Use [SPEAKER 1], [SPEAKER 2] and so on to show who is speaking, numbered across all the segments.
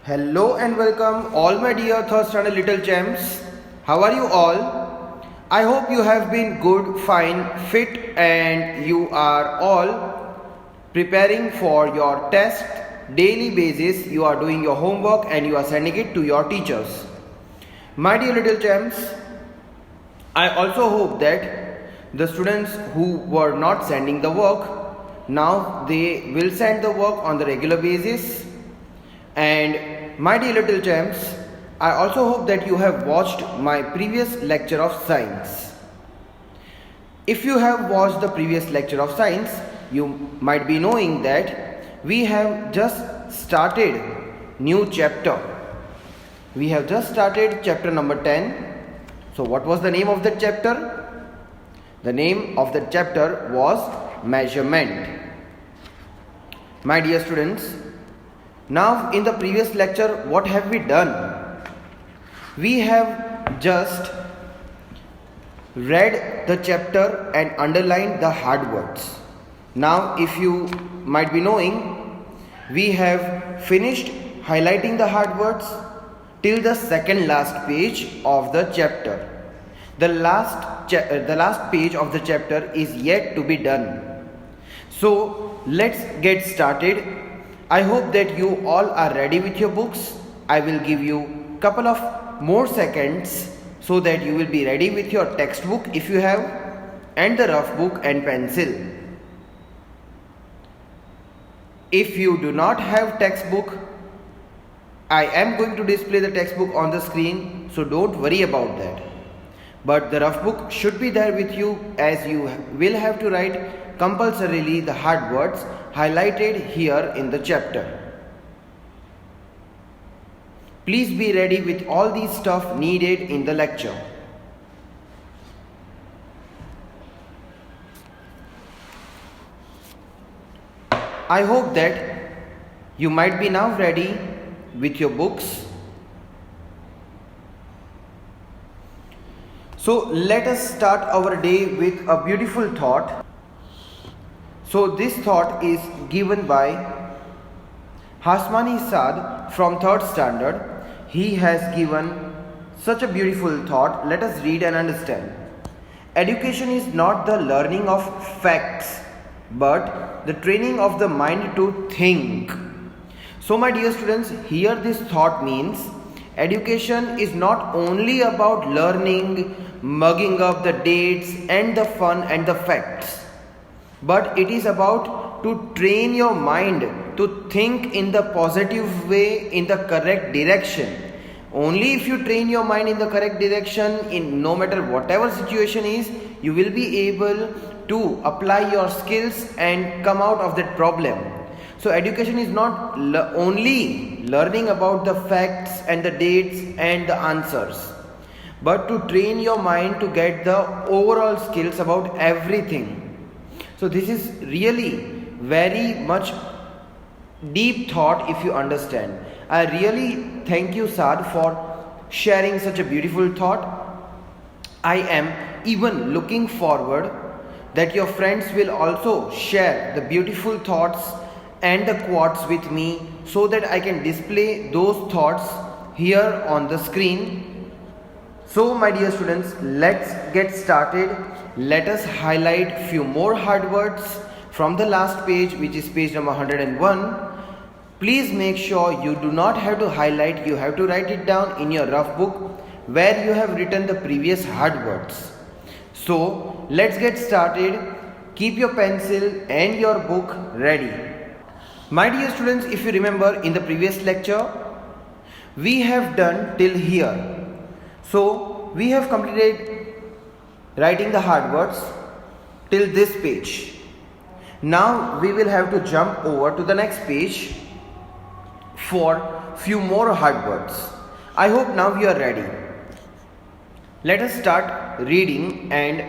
[SPEAKER 1] Hello and welcome all my dear third standard little gems. How are you all? I hope you have been good, fine, fit and you are all preparing for your test daily basis. You are doing your homework and you are sending it to your teachers. My dear little gems, I also hope that the students who were not sending the work, now they will send the work on the regular basis. And my dear little gems, I also hope that you have watched my previous lecture of science. If you have watched the previous lecture of science, you might be knowing that we have just started new chapter. We have just started chapter number 10. So what was the name of that chapter? The name of that chapter was measurement. My dear students, now in the previous lecture, what have we done? We have just read the chapter and underlined the hard words. Now if you might be knowing, we have finished highlighting the hard words till the second last page of the chapter. The last page of the chapter is yet to be done. So let's get started. I hope that you all are ready with your books. I will give you couple of more seconds so that you will be ready with your textbook if you have, and the rough book and pencil. If you do not have textbook, I am going to display the textbook on the screen, so don't worry about that. But the rough book should be there with you, as you will have to write compulsorily the hard words highlighted here in the chapter. Please be ready with all these stuff needed in the lecture. I hope that you might be now ready with your books. So let us start our day with a beautiful thought. So this thought is given by Hasmani Saad from 3rd standard. He has given such a beautiful thought. Let us read and understand. Education is not the learning of facts, but the training of the mind to think. So my dear students, here this thought means education is not only about learning, mugging up the dates and the fun and the facts, but it is about to train your mind to think in the positive way, in the correct direction. Only if you train your mind in the correct direction, in no matter whatever situation is, you will be able to apply your skills and come out of that problem. So education is not only learning about the facts and the dates and the answers, but to train your mind to get the overall skills about everything. So this is really very much deep thought if you understand. I really thank you, Saad, for sharing such a beautiful thought. I am even looking forward that your friends will also share the beautiful thoughts and the quotes with me, so that I can display those thoughts here on the screen. So my dear students, let's get started. Let us highlight few more hard words from the last page, which is page number 101. Please make sure you do not have to highlight, you have to write it down in your rough book where you have written the previous hard words. So let's get started. Keep your pencil and your book ready. My dear students, if you remember in the previous lecture, we have done till here. So we have completed writing the hard words till this page. Now we will have to jump over to the next page for few more hard words. I hope now you are ready. Let us start reading and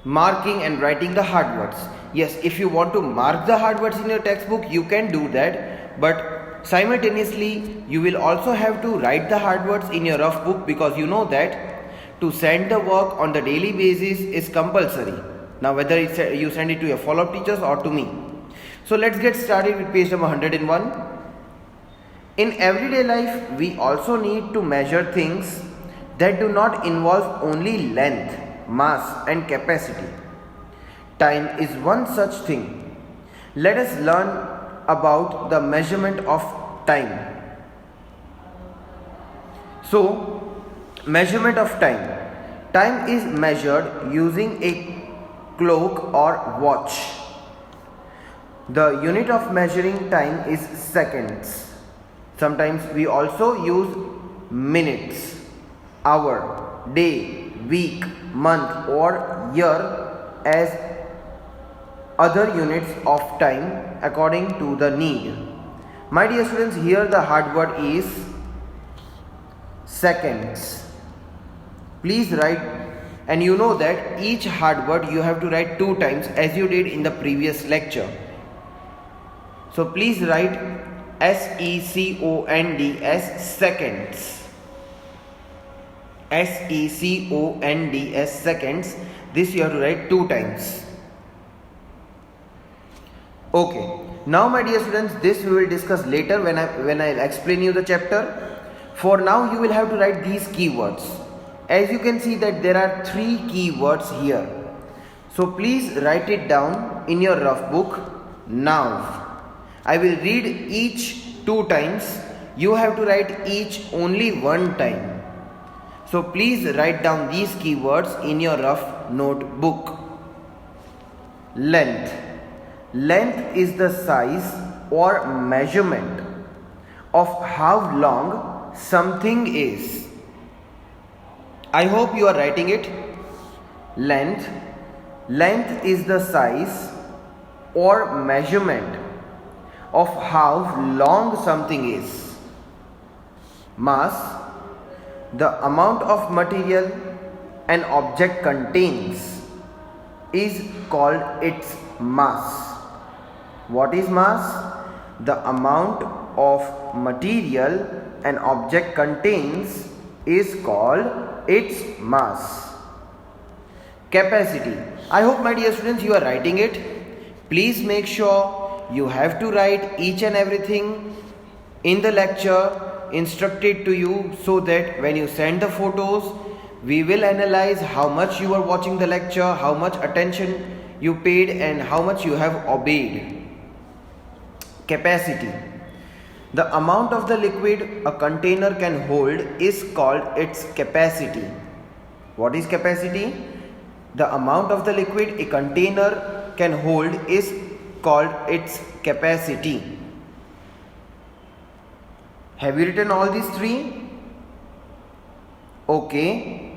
[SPEAKER 1] marking and writing the hard words. Yes, if you want to mark the hard words in your textbook, you can do that, but simultaneously you will also have to write the hard words in your rough book, because you know that to send the work on the daily basis is compulsory. Now whether you send it to your follow-up teachers or to me. So let's get started with page number 101. In everyday life, we also need to measure things that do not involve only length, mass, and capacity. Time is one such thing. Let us learn about the measurement of time. So, measurement of time. Time is measured using a clock or watch. The unit of measuring time is seconds. Sometimes we also use minutes, hour, day, week, month, or year as other units of time according to the need. My dear students, here the hard word is seconds. Please write, and you know that each hard word you have to write 2 times as you did in the previous lecture. So please write SECONDS seconds. SECONDS seconds. This you have to write 2 times. Okay. Now my dear students, this we will discuss later when I explain you the chapter. For now you will have to write these keywords. As you can see that there are 3 keywords here. So please write it down in your rough book now. I will read each 2 times. You have to write each only 1 time. So please write down these keywords in your rough notebook. Length. Length is the size or measurement of how long something is. I hope you are writing it. Length. Length is the size or measurement of how long something is. Mass. The amount of material an object contains is called its mass. What is mass? The amount of material an object contains is called its mass. Capacity. I hope my dear students you are writing it. Please make sure you have to write each and everything in the lecture instructed to you, so that when you send the photos, we will analyze how much you are watching the lecture, how much attention you paid, and how much you have obeyed. Capacity. The amount of the liquid a container can hold is called its capacity. What is capacity? The amount of the liquid a container can hold is called its capacity. Have you written all these 3? Okay.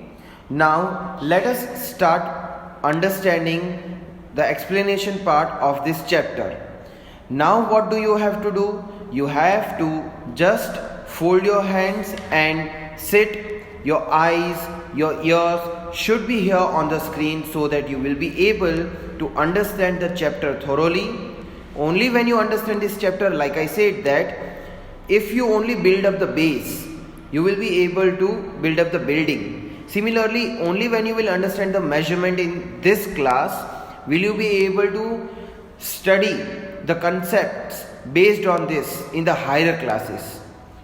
[SPEAKER 1] Now let us start understanding the explanation part of this chapter. Now what do you have to do? You have to just fold your hands and sit. Your eyes, your ears should be here on the screen, so that you will be able to understand the chapter thoroughly. Only when you understand this chapter, like I said, that if you only build up the base, you will be able to build up the building. Similarly, only when you will understand the measurement in this class, will you be able to study the concepts based on this in the higher classes.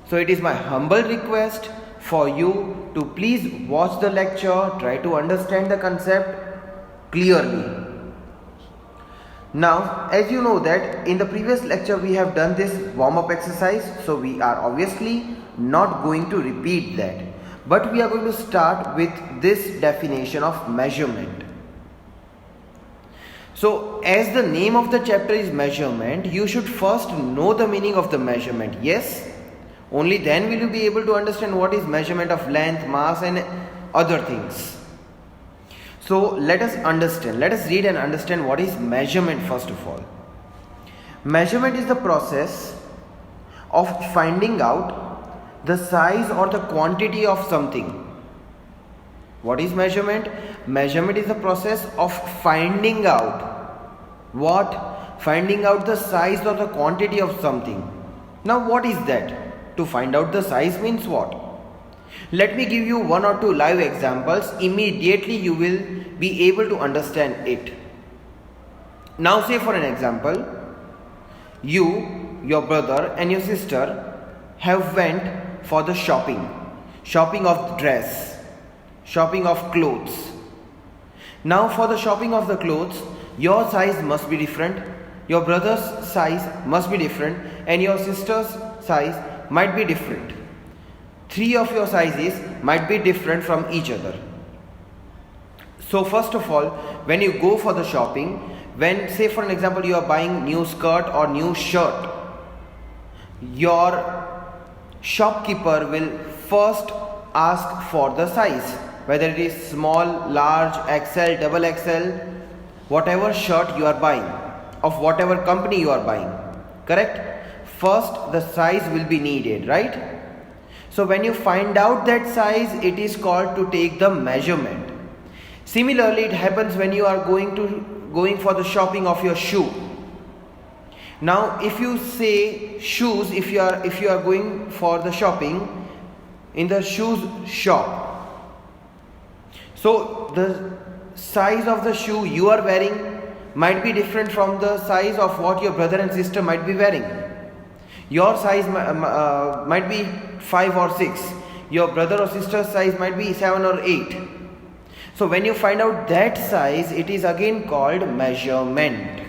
[SPEAKER 1] So it is my humble request for you to please watch the lecture, try to understand the concept clearly. Now, as you know that in the previous lecture we have done this warm-up exercise, so we are obviously not going to repeat that, but we are going to start with this definition of measurement. So as the name of the chapter is measurement, you should first know the meaning of the measurement. Yes, only then will you be able to understand what is measurement of length, mass, and other things. So let us understand, let us read and understand what is measurement first of all. Measurement is the process of finding out the size or the quantity of something. What is measurement? Measurement is the process of finding out what? Finding out the size or the quantity of something. Now what is that? To find out the size means what? Let me give you 1 or 2 live examples. Immediately you will be able to understand it. Now say for an example, you, your brother and your sister have went for the shopping of dress, shopping of clothes. Now for the shopping of the clothes, your size must be different, your brother's size must be different, and your sister's size might be different. 3 of your sizes might be different from each other. So first of all, when you go for the shopping, when say for an example you are buying new skirt or new shirt, your shopkeeper will first ask for the size, whether it is small, large, XL, double XL, whatever shirt you are buying, of whatever company you are buying, correct? First the size will be needed, right? So when you find out that size, it is called to take the measurement. Similarly, it happens when you are going for the shopping of your shoe. Now if you say shoes, if you are going for the shopping in the shoes shop, so the size of the shoe you are wearing might be different from the size of what your brother and sister might be wearing. Your size might be 5 or 6, your brother or sister's size might be 7 or 8. So when you find out that size, it is again called measurement.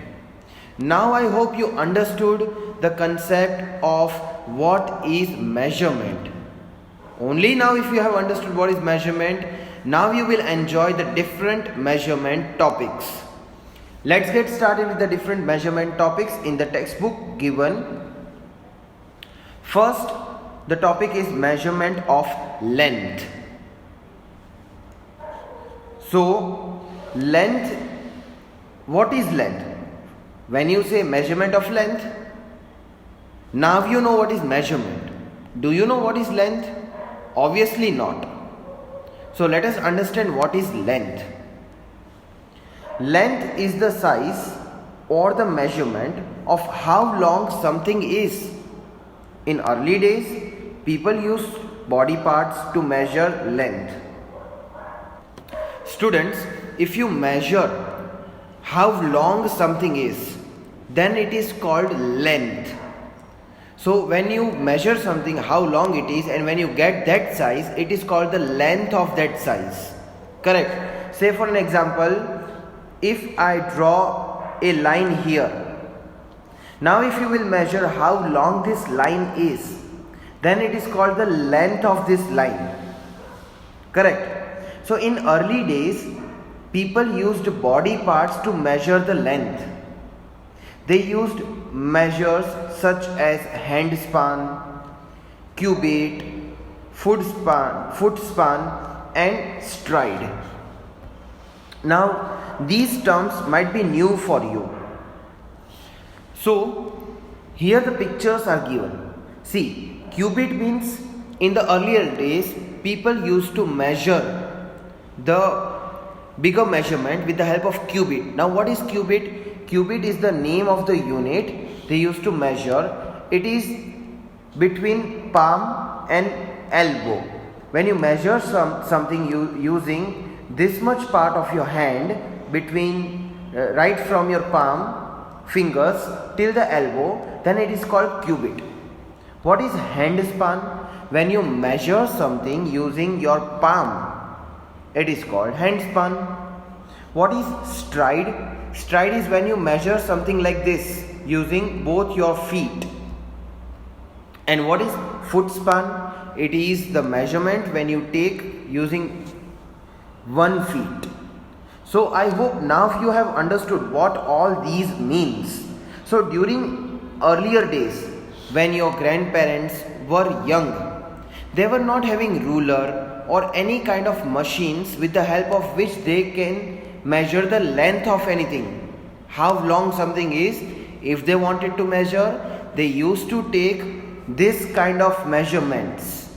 [SPEAKER 1] Now I hope you understood the concept of what is measurement. Only now if you have understood what is measurement, now you will enjoy the different measurement topics. Let's get started with the different measurement topics in the textbook given. First, the topic is measurement of length. So, length, what is length? When you say measurement of length, now you know what is measurement. Do you know what is length? Obviously not. So let us understand what is length. Length is the size or the measurement of how long something is. In early days, people used body parts to measure length. Students, if you measure how long something is, then it is called length. So when you measure something how long it is, and when you get that size, it is called the length of that size. Correct? Say for an example, if I draw a line here, now if you will measure how long this line is, then it is called the length of this line. Correct? So in early days, people used body parts to measure the length. They used measures such as hand span, cubit, foot span and stride. Now these terms might be new for you. So here the pictures are given. See, cubit means in the earlier days people used to measure the bigger measurement with the help of cubit. Now what is cubit? Cubit is the name of the unit they used to measure. It is between palm and elbow. When you measure something using this much part of your hand between right from your palm fingers till the elbow, then it is called cubit. What is hand span? When you measure something using your palm, it is called hand span. What is stride? Stride is when you measure something like this using both your feet. And what is foot span? It is the measurement when you take using 1 feet. So I hope now you have understood what all these means. So during earlier days, when your grandparents were young, they were not having ruler or any kind of machines with the help of which they can measure the length of anything. How long something is, if they wanted to measure, they used to take this kind of measurements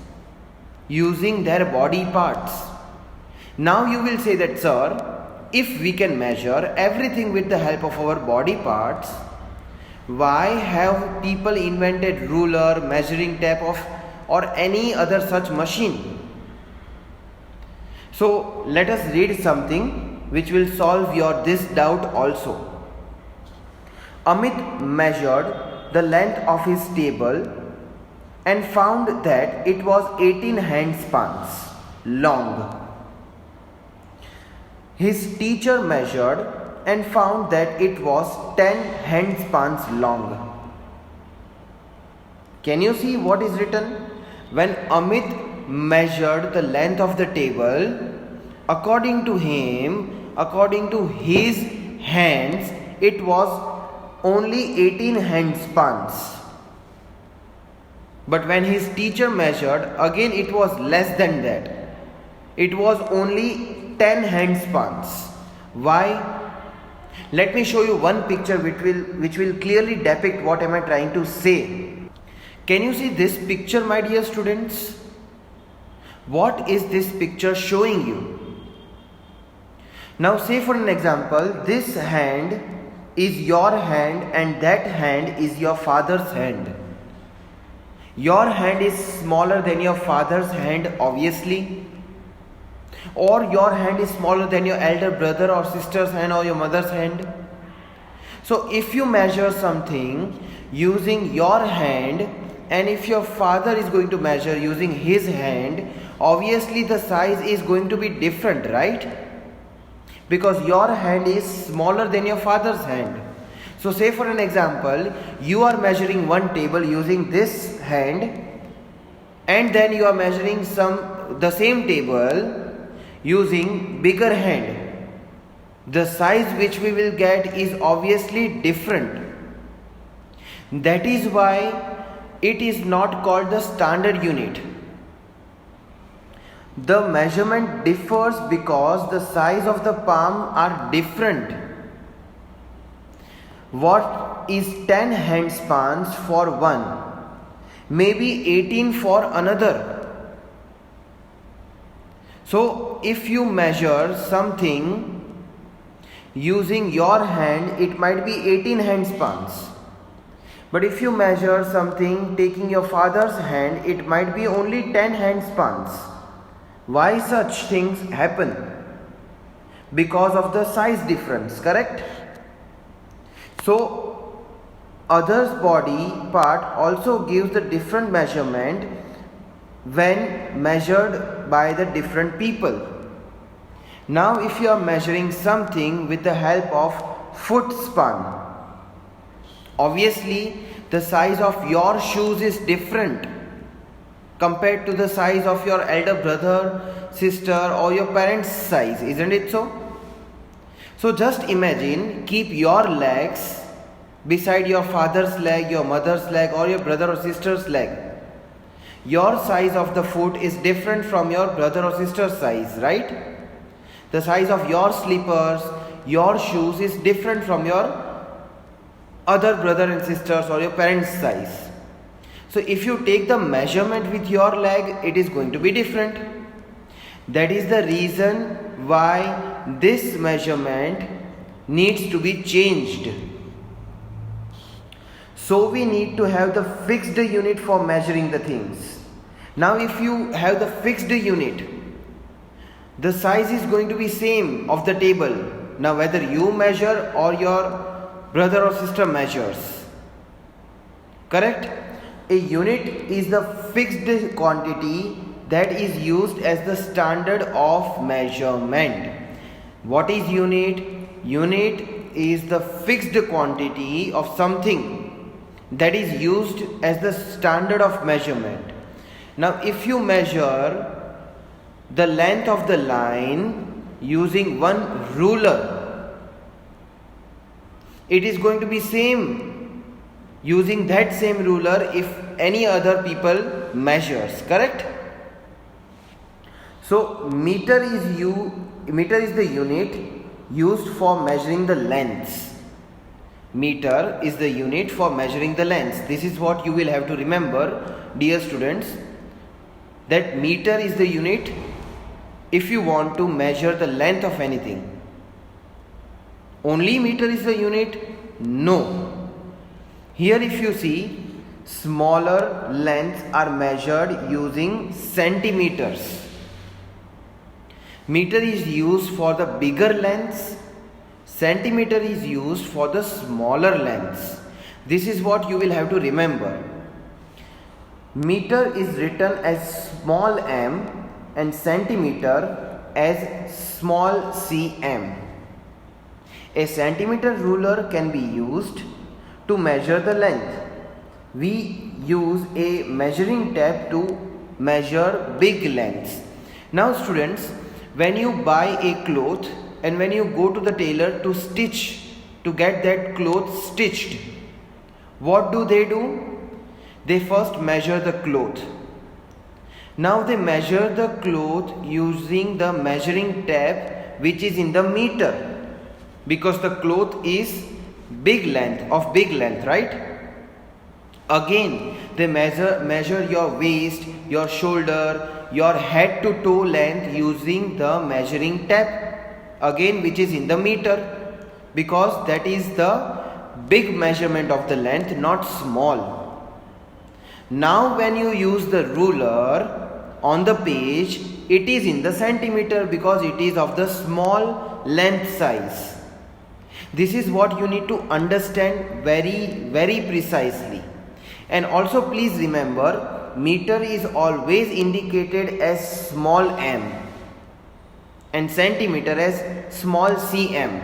[SPEAKER 1] using their body parts. Now you will say that, sir, if we can measure everything with the help of our body parts, why have people invented ruler, measuring tape or any other such machine? So let us read something which will solve this doubt also. Amit measured the length of his table and found that it was 18 handspans long. His teacher measured and found that it was 10 handspans long. Can you see what is written? When Amit measured the length of the table, according to him, according to his hands, it was only 18 handspans. But when his teacher measured, again it was less than that. It was only 10 handspans. Why? Let me show you one picture which will clearly depict what am I trying to say. Can you see this picture, my dear students? What is this picture showing you? Now say for an example, this hand is your hand and that hand is your father's hand. Your hand is smaller than your father's hand, obviously. Or your hand is smaller than your elder brother or sister's hand or your mother's hand. So if you measure something using your hand, and if your father is going to measure using his hand, obviously the size is going to be different, right? Because your hand is smaller than your father's hand. So say for an example, you are measuring one table using this hand, and then you are measuring the same table using bigger hand. The size which we will get is obviously different. That is why it is not called the standard unit. The measurement differs because the size of the palm are different. What is 10 handspans for one may be 18 for another. So if you measure something using your hand, it might be 18 handspans. But if you measure something taking your father's hand, it might be only 10 handspans. Why such things happen? Because of the size difference, correct? So, other's body part also gives the different measurement when measured by the different people. Now, if you are measuring something with the help of foot span, obviously the size of your shoes is different compared to the size of your elder brother, sister or your parents' size, isn't it so? So just imagine, keep your legs beside your father's leg, your mother's leg or your brother or sister's leg. Your size of the foot is different from your brother or sister's size, right? The size of your slippers, your shoes is different from your other brother and sisters or your parents' size. So if you take the measurement with your leg, it is going to be different. That is the reason why this measurement needs to be changed. So we need to have the fixed unit for measuring the things. Now if you have the fixed unit, the size is going to be same of the table. Now whether you measure or your brother or sister measures. Correct? A unit is the fixed quantity that is used as the standard of measurement. What is unit? Unit is the fixed quantity of something that is used as the standard of measurement. Now if you measure the length of the line using one ruler, it is going to be same using that same ruler if any other people measures, correct? So meter is the unit used for measuring the lengths. Meter is the unit for measuring the lengths. This is what you will have to remember, dear students, that meter is the unit if you want to measure the length of anything. Only meter is the unit? No. Here if you see, smaller lengths are measured using centimeters. Meter is used for the bigger lengths. Centimeter is used for the smaller lengths. This is what you will have to remember. Meter is written as small m and centimeter as small cm. A centimeter ruler can be used to measure the length. We use a measuring tape to measure big lengths. Now students, when you buy a cloth and when you go to the tailor to stitch, to get that cloth stitched, what do? They first measure the cloth. Now they measure the cloth using the measuring tape which is in the meter, because the cloth is big length, right? Again they measure your waist, your shoulder, your head to toe length using the measuring tape, again which is in the meter, because that is the big measurement of the length, not small. Now when you use the ruler on the page, it is in the centimeter because it is of the small length size. This is what you need to understand very precisely. And also please remember, meter is always indicated as small m and centimeter as small cm.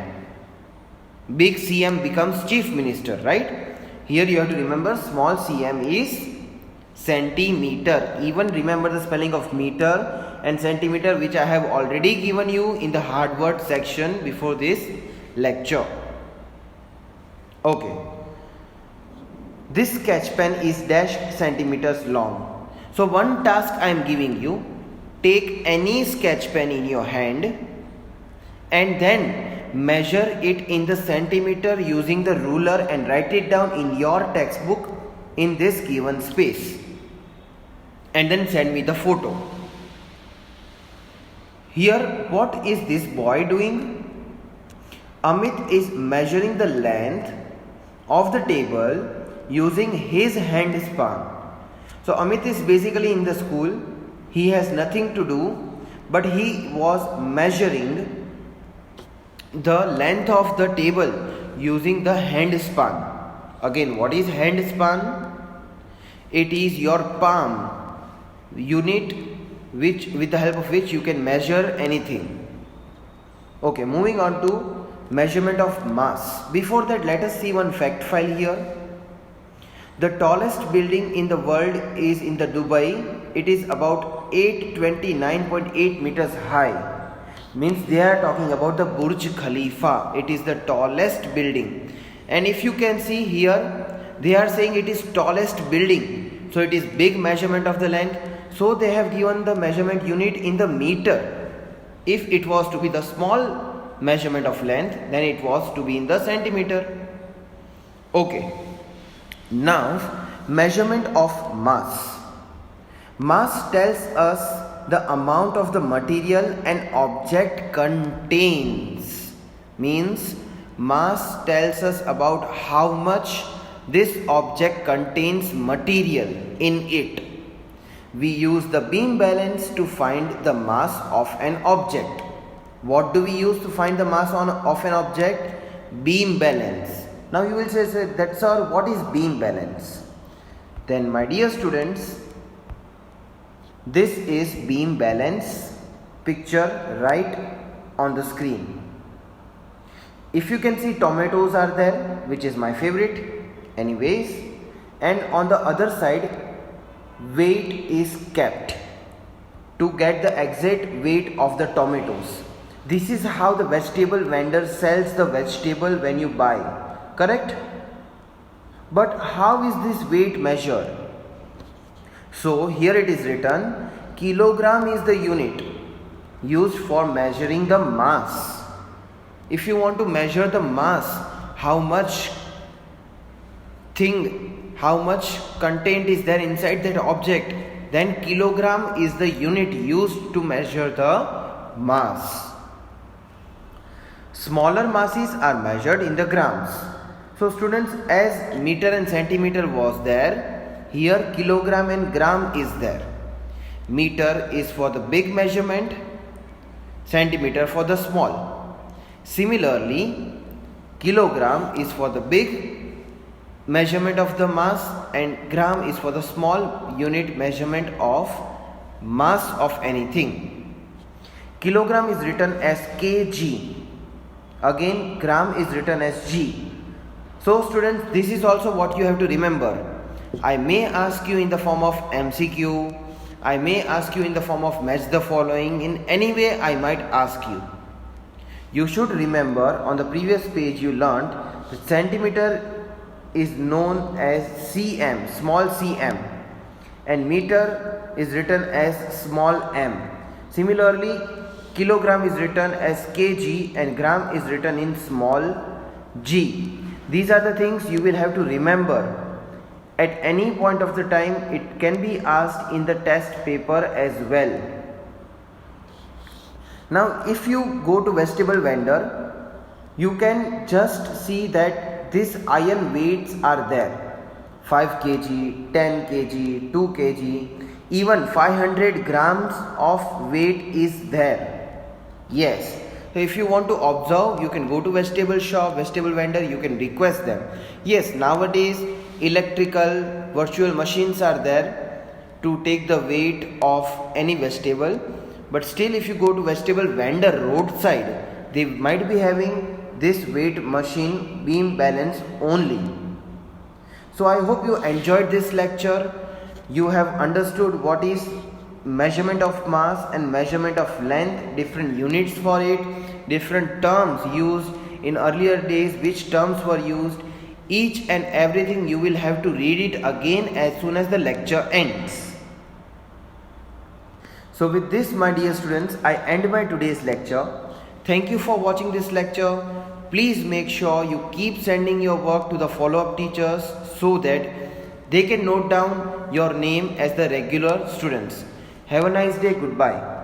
[SPEAKER 1] Big cm becomes chief minister, right? Here you have to remember small cm is centimeter. Even remember the spelling of meter and centimeter, which I have already given you in the hard word section before this lecture. Okay. This sketch pen is dash centimeters long. So one task I am giving you: take any sketch pen in your hand and then measure it in the centimeter using the ruler and write it down in your textbook in this given space, and then send me the photo. Here what is this boy doing? Amit is measuring the length of the table using his hand span. So Amit is basically in the school, he has nothing to do, but he was measuring the length of the table using the hand span. Again, what is hand span? It is your palm unit which with the help of which you can measure anything. Okay, moving on to measurement of mass. Before that, let us see one fact file here. The tallest building in the world is in the Dubai. It is about 829.8 meters high. Means they are talking about the Burj Khalifa. It is the tallest building. And if you can see here, they are saying it is tallest building. So it is big measurement of the length. So they have given the measurement unit in the meter. If it was to be the small measurement of length, then it was to be in the centimeter. Okay. Now, measurement of mass. Mass tells us the amount of the material an object contains. Means mass tells us about how much this object contains material in it. We use the beam balance to find the mass of an object. What do we use to find the mass of an object? Beam balance. Now you will say that, sir, what is beam balance? Then my dear students, this is beam balance picture right on the screen. If you can see, tomatoes are there, which is my favorite anyways, and on the other side weight is kept to get the exact weight of the tomatoes. This is how the vegetable vendor sells the vegetable when you buy. Correct? But how is this weight measured? So here it is written, kilogram is the unit used for measuring the mass. If you want to measure the mass, how much content is there inside that object, then kilogram is the unit used to measure the mass. Smaller masses are measured in the grams. So students, as meter and centimeter was there, here kilogram and gram is there. Meter is for the big measurement, centimeter for the small. Similarly, kilogram is for the big measurement of the mass, and gram is for the small unit measurement of mass of anything. Kilogram is written as kg. Again, gram is written as g. So students, this is also what you have to remember. I may ask you in the form of MCQ, I may ask you in the form of match the following. In any way I might ask you. You should remember, on the previous page you learnt that centimeter is known as cm, small cm, and meter is written as small m. Similarly, kilogram is written as kg and gram is written in small g. These are the things you will have to remember. At any point of the time, it can be asked in the test paper as well. Now, if you go to vegetable vendor, you can just see that these iron weights are there. 5 kg, 10 kg, 2 kg, even 500 grams of weight is there. Yes. So if you want to observe, you can go to vegetable shop, vegetable vendor, you can request them. Yes, nowadays electrical virtual machines are there to take the weight of any vegetable, but still if you go to vegetable vendor roadside, they might be having this weight machine beam balance only. So I hope you enjoyed this lecture. You have understood what is measurement of mass and measurement of length, different units for it, different terms used in earlier days, which terms were used. Each and everything you will have to read it again as soon as the lecture ends. So with this, my dear students, I end my today's lecture. Thank you for watching this lecture. Please make sure you keep sending your work to the follow-up teachers so that they can note down your name as the regular students. Have a nice day. Goodbye.